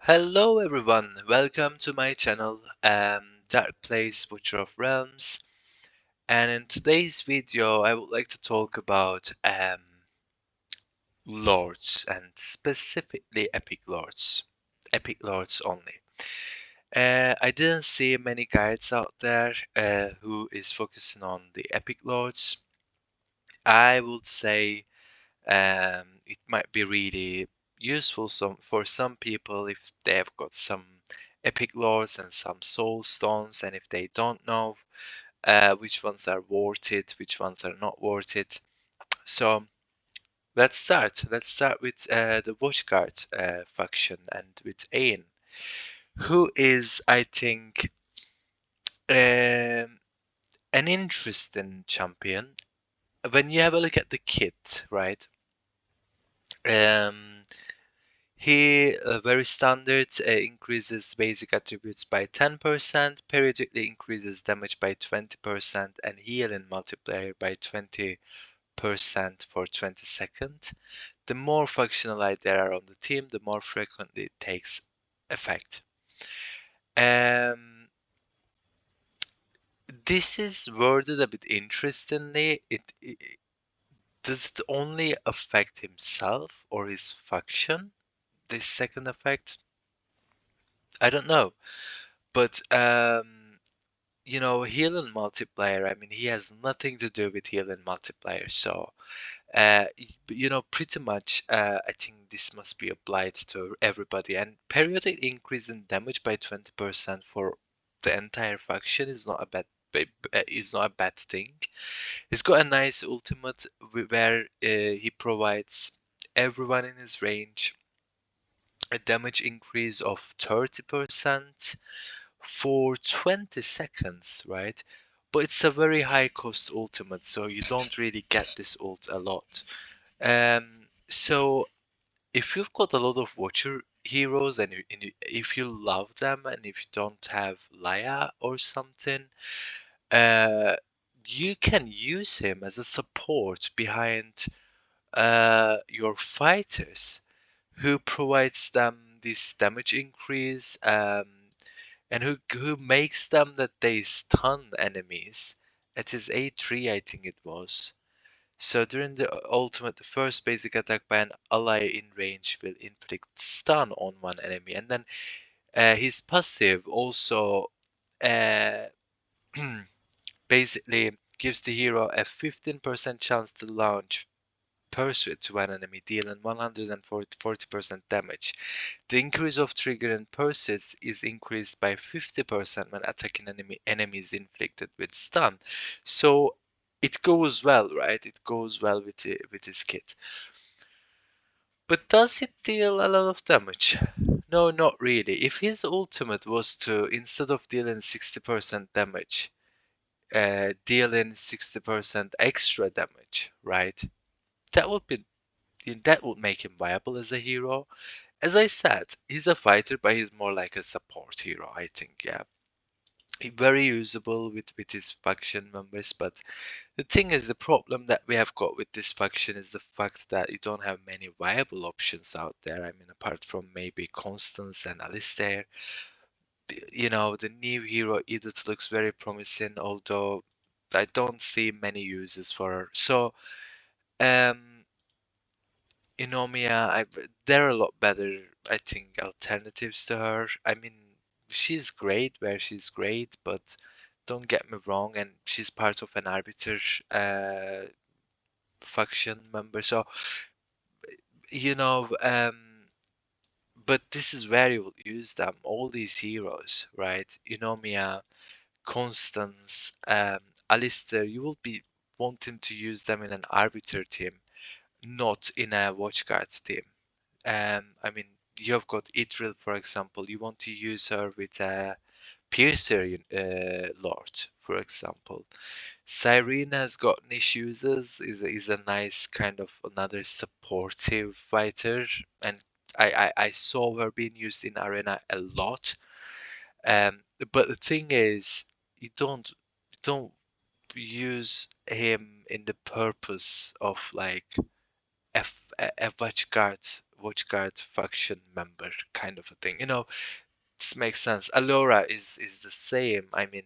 Hello everyone, welcome to my channel, Dark Place Butcher of Realms. And in today's video I would like to talk about lords, and specifically epic lords. Epic lords only. I didn't see many guides out there who is focusing on the epic lords. I would say it might be really useful for some people if they have got some epic lords and some soul stones, and if they don't know which ones are worth it, which ones are not worth it. So let's start. Let's start with the Watchguard faction and with Ain, who is, I think, um, an interesting champion. When you have a look at the kit, right? Um, He very standard increases basic attributes by 10%, periodically increases damage by 20%, and healing multiplier by 20% for 20 seconds. The more functional there are on the team, the more frequently it takes effect. This is worded a bit interestingly. Does it only affect himself or his faction? This second effect? I don't know. But heal and multiplier, I mean, he has nothing to do with heal and multiplier. So, pretty much, I think this must be applied to everybody. And periodic increase in damage by 20% for the entire faction is not a bad thing. He's got a nice ultimate where he provides everyone in his range a damage increase of 30% for 20 seconds, right? But it's a very high cost ultimate, so you don't really get this ult a lot. So if you've got a lot of Watcher heroes and if you love them and if you don't have Laya or something, uh, you can use him as a support behind your fighters, who provides them this damage increase, and who makes them that they stun enemies at his A3, I think it was. So during the ultimate, the first basic attack by an ally in range will inflict stun on one enemy, and then his passive also uh, basically gives the hero a 15% chance to launch Pursuit to one enemy, dealing 140% damage. The increase of trigger and pursuits is increased by 50% when attacking enemies inflicted with stun. So it goes well, right? It goes well with his kit. But does it deal a lot of damage? No, not really. If his ultimate was to, instead of dealing 60% damage, dealing 60% extra damage, right? That would be that would make him viable as a hero. As I said, he's a fighter, but he's more like a support hero, I think, yeah. Very usable with his faction members, but the thing is, the problem that we have got with this faction is the fact that you don't have many viable options out there. I mean, apart from maybe Constance and Alistair, the new hero Edith looks very promising, although I don't see many uses for her. So, um, Inomia, there are a lot better, I think, alternatives to her. I mean, she's great where she's great, but don't get me wrong, and she's part of an arbiter faction member. So, you know, but this is where you will use them. All these heroes, right? Inomia, Constance, Alistair, you will be wanting to use them in an arbiter team, not in a watchguard team. I mean, you have got Idril, for example. You want to use her with a Piercer Lord, for example. Cyrene has got niche users, is a nice kind of another supportive fighter, and I saw her being used in Arena a lot. But the thing is, you don't use him in the purpose of like a watch guard faction member kind of a thing. This makes sense. Allura is the same. I mean,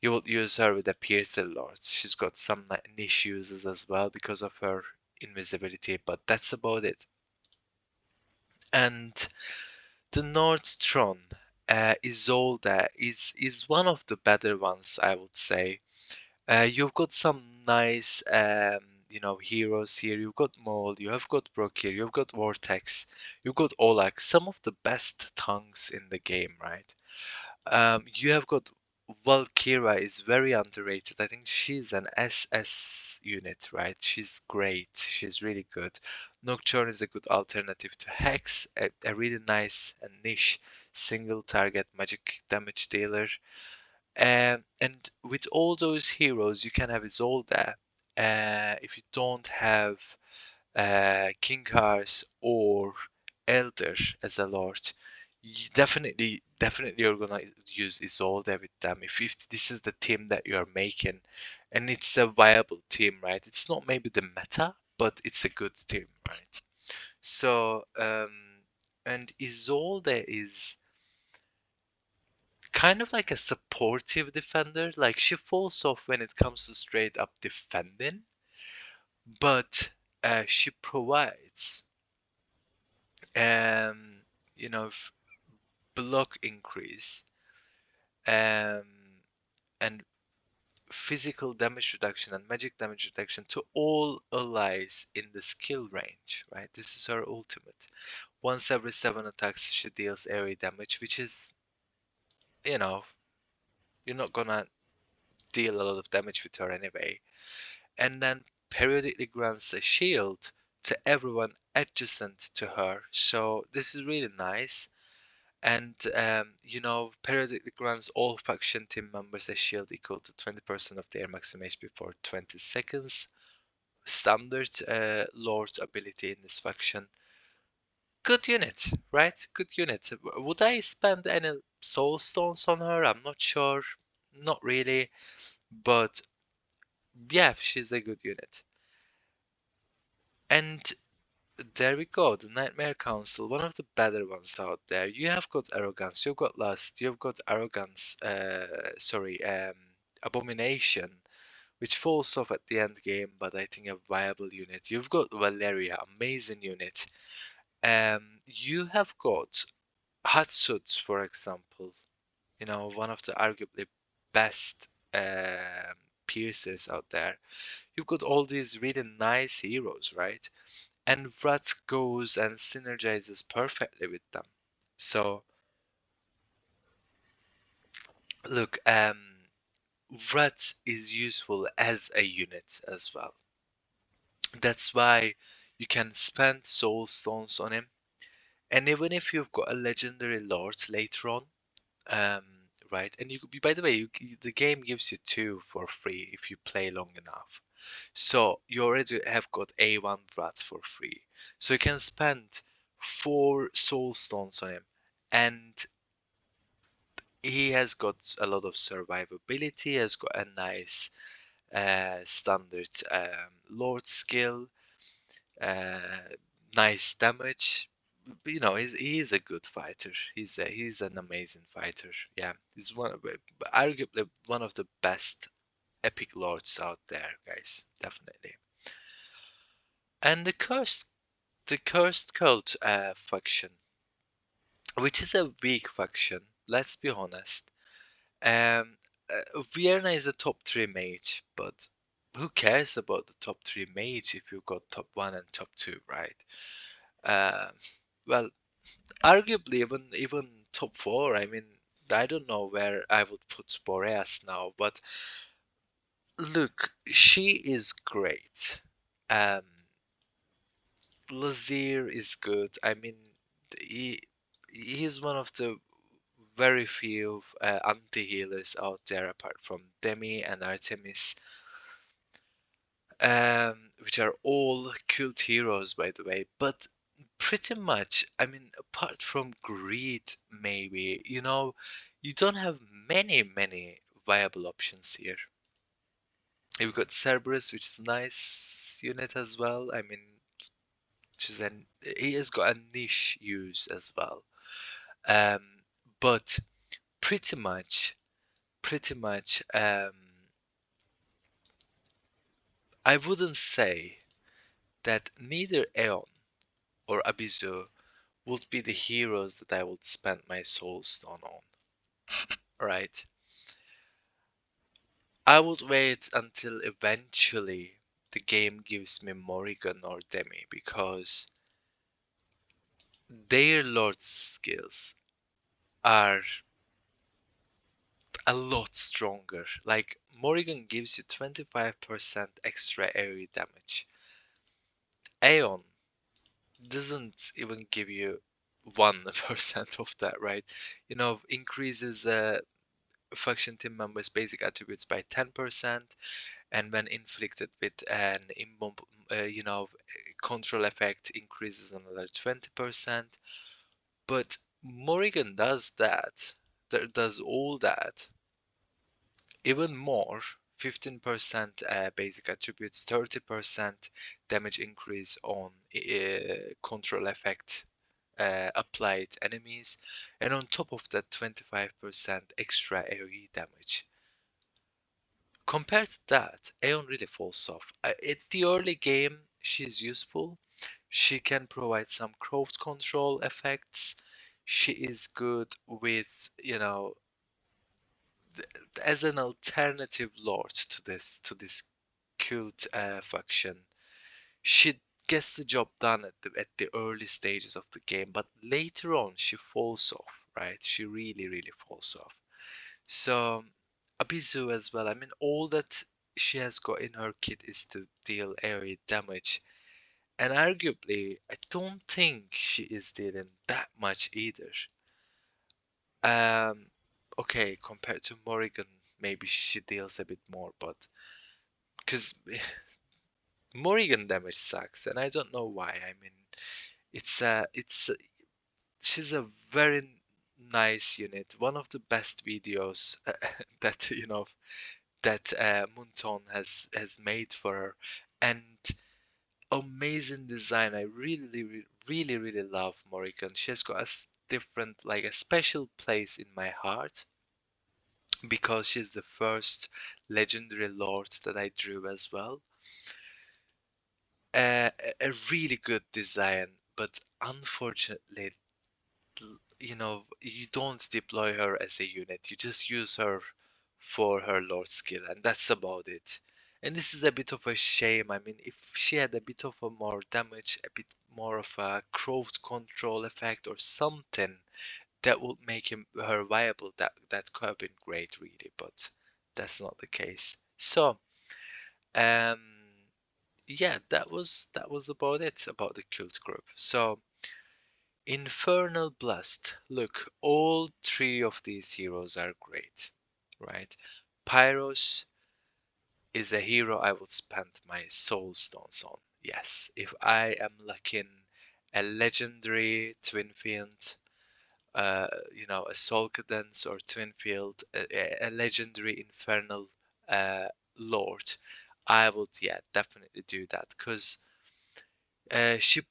you will use her with the Piercer Lord. She's got some niche uses as well because of her invisibility, but that's about it. And the Nordtron, Isolde is one of the better ones, I would say. You've got some nice, heroes here. You've got Mole, you have got Brokir, you've got Vortex, you've got Olak, some of the best tongues in the game, right? You have got Valkyra is very underrated. I think she's an SS unit, right? She's great. She's really good. Nocturne is a good alternative to Hex, a really nice and niche single target magic damage dealer. And with all those heroes, you can have Isolde. If you don't have King Hearts or Elder as a lord, you definitely you're gonna use Isolde with them. If this is the team that you're making, and it's a viable team, right? It's not maybe the meta, but it's a good team, right? So, and Isolde is kind of like a supportive defender. Like she falls off when it comes to straight up defending, but she provides um you know f- block increase um and physical damage reduction and magic damage reduction to all allies in the skill range, right? This is her ultimate. Once every 7 attacks she deals area damage, which is, you know you're not gonna deal a lot of damage with her anyway. And then periodically grants a shield to everyone adjacent to her. So this is really nice. And periodically grants all faction team members a shield equal to 20% of their maximum HP for 20 seconds. Standard Lord ability in this faction. Good unit, right? Good unit. Would I spend any soul stones on her? I'm not sure. Not really. But yeah, she's a good unit. And there we go, the Nightmare Council, one of the better ones out there. You have got Arrogance, you've got Lust, you've got Arrogance, Abomination, which falls off at the end game, but I think a viable unit. You've got Valeria, amazing unit. You have got Hatsuts, for example, one of the arguably best piercers out there. You've got all these really nice heroes, right? And Vrat goes and synergizes perfectly with them. So look, Vrat is useful as a unit as well. That's why you can spend soul stones on him. And even if you've got a legendary lord later on, right? And you could be, by the way, the game gives you 2 for free if you play long enough. So you already have got A1 Vrat for free. So you can spend 4 soul stones on him. And he has got a lot of survivability, he has got a nice standard Lord skill, uh, nice damage. He's a good fighter. He's an amazing fighter. Yeah, he's arguably one of the best epic lords out there, guys. Definitely. And the cursed cult faction, which is a weak faction. Let's be honest. Um, Vienna is a top 3 mage, but who cares about the top 3 mage if you've got top 1 and top 2, right? Uh, well, arguably even top 4. I mean, I don't know where I would put Boreas now, but look, she is great. Um, Lazir is good. I mean, he he's one of the very few anti-healers out there apart from Demi and Artemis, which are all cult heroes, by the way. But pretty much, I mean, apart from Greed, maybe, you don't have many viable options here. You've got Cerberus, which is a nice unit as well. I mean, which is an he has got a niche use as well. Um, but pretty much, pretty much, I wouldn't say that neither Aeon or Abizu would be the heroes that I would spend my soul stone on, right? I would wait until eventually the game gives me Morrigan or Demi because their Lord skills are a lot stronger. Like Morrigan gives you 25% extra area damage. Aeon doesn't even give you 1% of that, right? Increases faction team members' basic attributes by 10%, and when inflicted with an control effect increases another 20%. But Morrigan does that. Does all that even more. 15% basic attributes, 30% damage increase on control effect applied enemies, and on top of that 25% extra AoE damage. Compared to that, Aeon really falls off. At the early game, she's useful. She can provide some crowd control effects. She is good with, as an alternative lord to this cult faction. She gets the job done at the early stages of the game, but later on she falls off, right? She really, really falls off. So Abizu as well. I mean, all that she has got in her kit is to deal area damage, and arguably, I don't think she is dealing that much either. Um, okay, compared to Morrigan, maybe she deals a bit more, but because Morrigan damage sucks, and I don't know why. I mean, she's a very nice unit. One of the best videos that Munton has made for her, and amazing design. I really, really, really love Morrigan. She has got different, like a special place in my heart because she's the first legendary lord that I drew as well. A really good design, but unfortunately, you don't deploy her as a unit. You just use her for her lord skill, and that's about it. And this is a bit of a shame. I mean, if she had a bit of a more damage, a bit more of a crowd control effect or something that would make her viable, that could have been great, really. But that's not the case. So, um, yeah, that was about it about the cult group. So. Infernal Blast. Look, all three of these heroes are great, right? Pyros is a hero I would spend my soul stones on. Yes, if I am lacking a legendary twin field, a soul cadence or twin field, a legendary infernal lord, I would, yeah, definitely do that because she,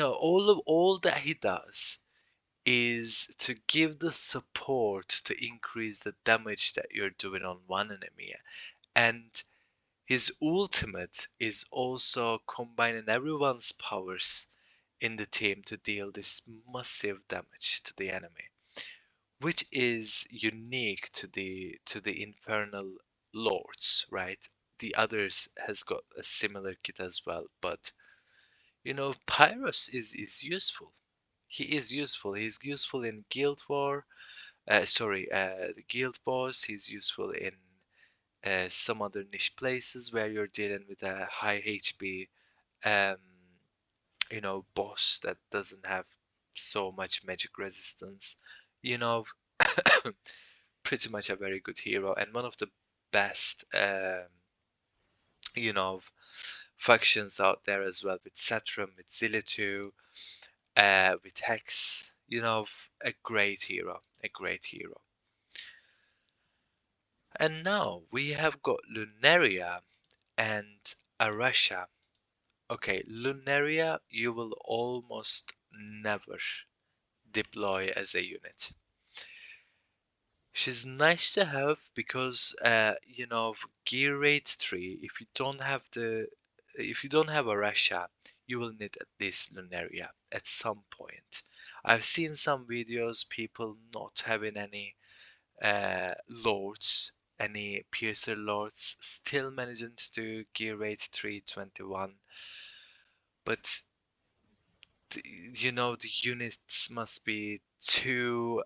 all that he does is to give the support to increase the damage that you're doing on one enemy. And his ultimate is also combining everyone's powers in the team to deal this massive damage to the enemy, which is unique to the infernal lords, right? The others has got a similar kit as well, but Pyrrhus is useful. He is useful. He's useful in Guild War. The Guild Boss. He's useful in some other niche places where you're dealing with a high HP, um, boss that doesn't have so much magic resistance. You know, pretty much a very good hero and one of the best, you know, factions out there as well with Setram, with Zilitu, with Hex. A great hero, a great hero. And now we have got Lunaria and Arasha. Okay, Lunaria you will almost never deploy as a unit. She's nice to have because gear rate 3, if you don't have a Russia, you will need at least Lunaria at some point. I've seen some videos people not having any lords, any piercer lords, still managing to do gear rate 321, but the units must be too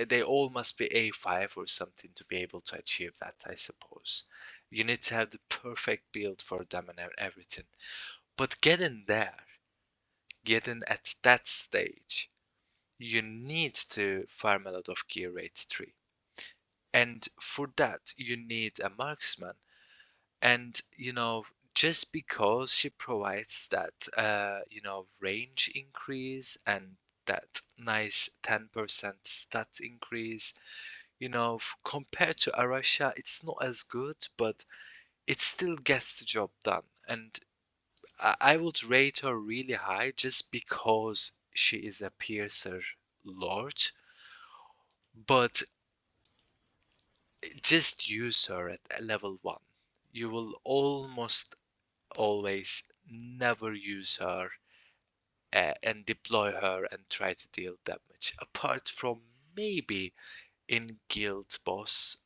they all must be A5 or something to be able to achieve that, I suppose. You need to have the perfect build for them and everything. But getting at that stage, you need to farm a lot of gear rate 3. And for that, you need a marksman. And, just because she provides that, range increase and that nice 10% stat increase, compared to Arasha, it's not as good, but it still gets the job done. And I would rate her really high just because she is a piercer lord, but just use her at level 1. You will almost always never use her and deploy her and try to deal damage, apart from maybe in guild boss.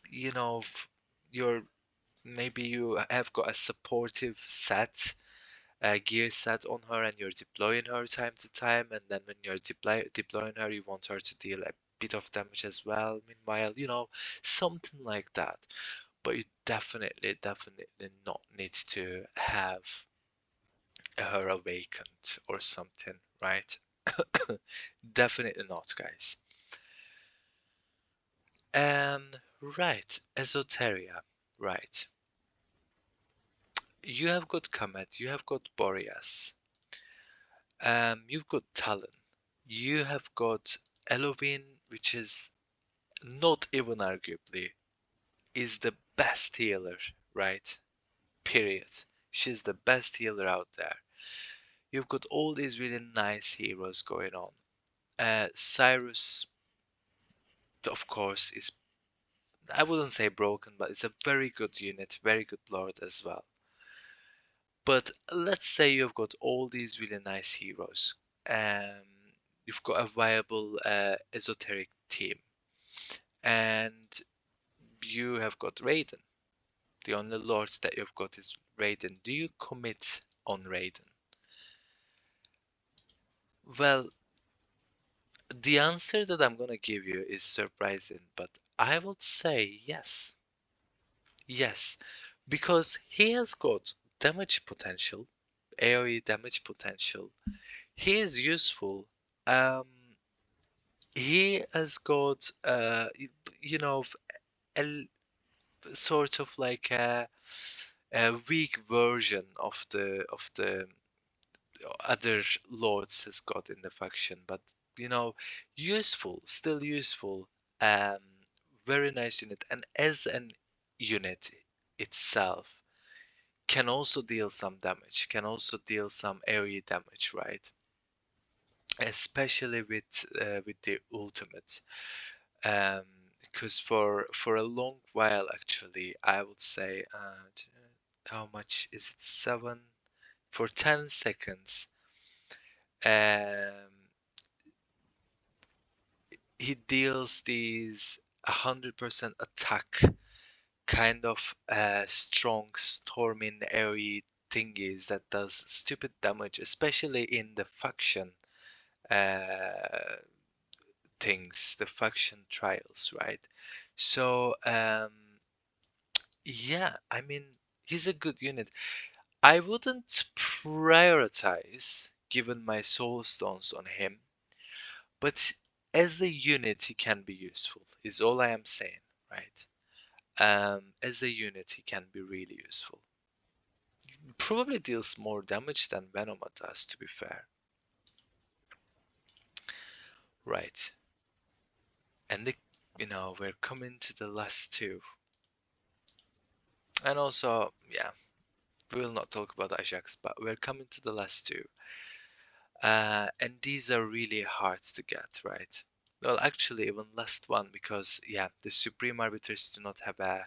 You know, you're maybe you have got a supportive set, gear set on her, and you're deploying her time to time, and then when you're deploying her, you want her to deal a bit of damage as well. Meanwhile, something like that. But you definitely not need to have her awakened or something, right? Definitely not, guys. Right, Esoteria, right. You have got Comet, you have got Boreas, you've got Talon, you have got Elovine, which is not even arguably, is the best healer, right? Period. She's the best healer out there. You've got all these really nice heroes going on. Cyrus, of course, is, I wouldn't say broken, but it's a very good unit, very good lord as well. But let's say you've got all these really nice heroes. You've got a viable esoteric team, and you have got Raiden. The only lord that you've got is Raiden. Do you commit on Raiden? Well, the answer that I'm gonna give you is surprising, but I would say yes. Yes, because he has got damage potential, AoE damage potential. He is useful. Um, he has got you know a sort of like a weak version of the other lords has got in the faction, but useful, still useful. Um, Very nice unit, and as an unit itself can also deal some damage, can also deal some area damage, right? Especially with the ultimate. Um, because for a long while, actually, I would say, how much is it? 7 for 10 seconds. Um, he deals these 100% attack kind of strong storming airy thingies that does stupid damage, especially in the faction uh, things, the faction trials, right? So yeah, I mean he's a good unit. I wouldn't prioritize given my soul stones on him, but as a unit he can be useful. Is all I am saying, right? As a unit he can be really useful. Probably deals more damage than Venoma does, to be fair. Right. And we're coming to the last two. And also, yeah, we will not talk about Ajax, but we're coming to the last two. And these are really hard to get, right? Well, actually, even last one, because yeah, the Supreme Arbiters do not have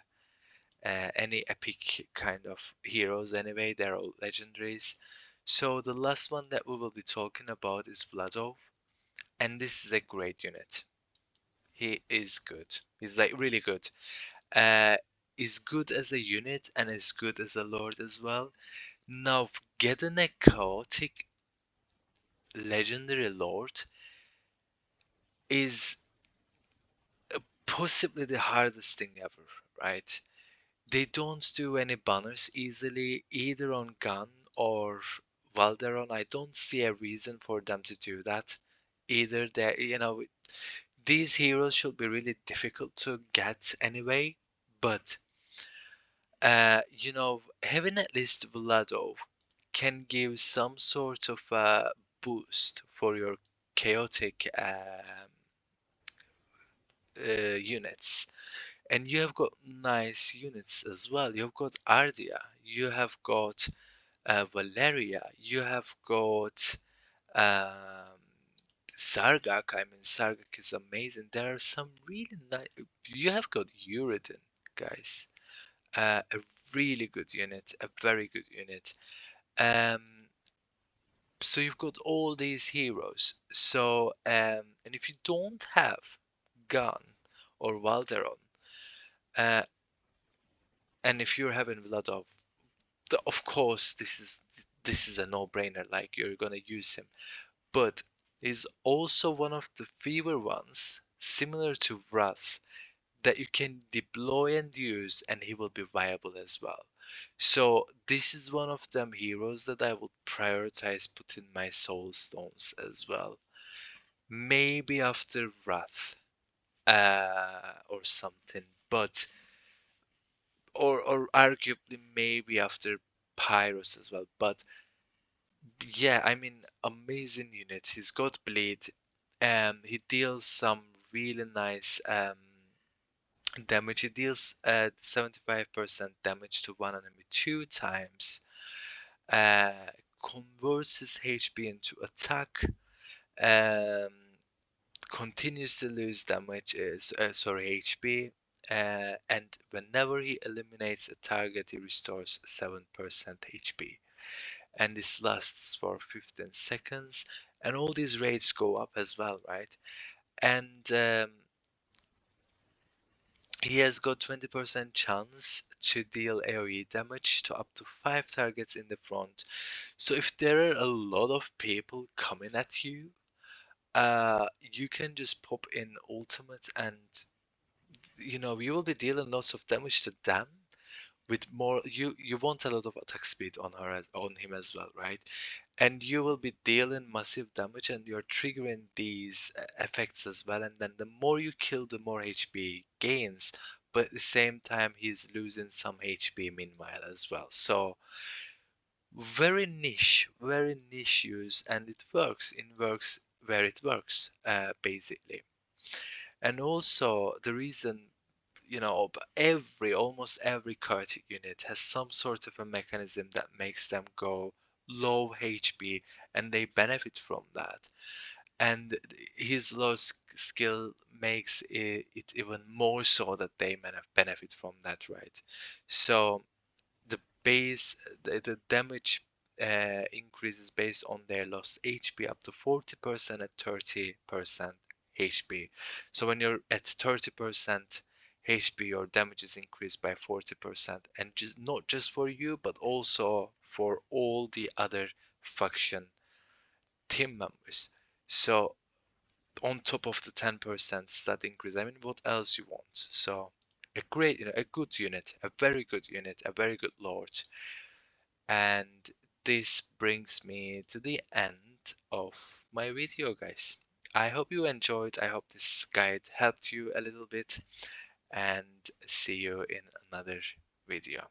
any epic kind of heroes anyway. They're all legendaries. So the last one that we will be talking about is Vladov, and this is a great unit. He is good. He's like really good. Uh, is good as a unit and is good as a lord as well. Now, getting a chaotic legendary lord is possibly the hardest thing ever, right? They don't do any banners easily, either on Gun or Valderon. I don't see a reason for them to do that. Either they, these heroes should be really difficult to get anyway, but having at least Vlado can give some sort of boost for your chaotic units. And you have got nice units as well. You've got Ardia, you have got Valeria, you have got um, Sargak. I mean, Sargak is amazing. There are some really nice. You have got Uridin, guys. A really good unit, a very good unit. Um, so you've got all these heroes. So, and if you don't have Gun or Valderon, uh, and if you're having Vladov, of course this is a no-brainer. Like you're gonna use him, but he's also one of the fewer ones, similar to Wrath, that you can deploy and use, and he will be viable as well. So this is one of them heroes that I would prioritize putting my soul stones as well. Maybe after Wrath, or something, but or arguably maybe after Pyros as well. But yeah, I mean, amazing unit. He's got bleed. He deals some really nice damage. He deals 75% damage to one enemy two times. Uh, Converts his HP into attack. Um, Continues to lose damage. Sorry, HP. And whenever he eliminates a target, he restores 7% HP. And this lasts for 15 seconds. And all these rates go up as well, right? And he has got 20% chance to deal AoE damage to up to 5 targets in the front. So if there are a lot of people coming at you, you can just pop in ultimate, and you will be dealing lots of damage to them with more. You want a lot of attack speed on on him as well, right? And you will be dealing massive damage, and you're triggering these effects as well. And then the more you kill, the more HP gains, but at the same time he's losing some HP meanwhile as well. So very niche use, and it works. It works where it works, basically. And also the reason, almost every chaotic unit has some sort of a mechanism that makes them go low HP, and they benefit from that. And his low skill makes it even more so that they benefit from that, right? So the base the damage increases based on their lost HP up to 40% at 30% HP. So when you're at 30% HP, your damage is increased by 40%, and just not just for you, but also for all the other faction team members. So on top of the 10% stat increase, I mean, what else you want? So a great, a good unit, a very good unit, a very good lord. And this brings me to the end of my video, guys. I hope you enjoyed. I hope this guide helped you a little bit, and see you in another video.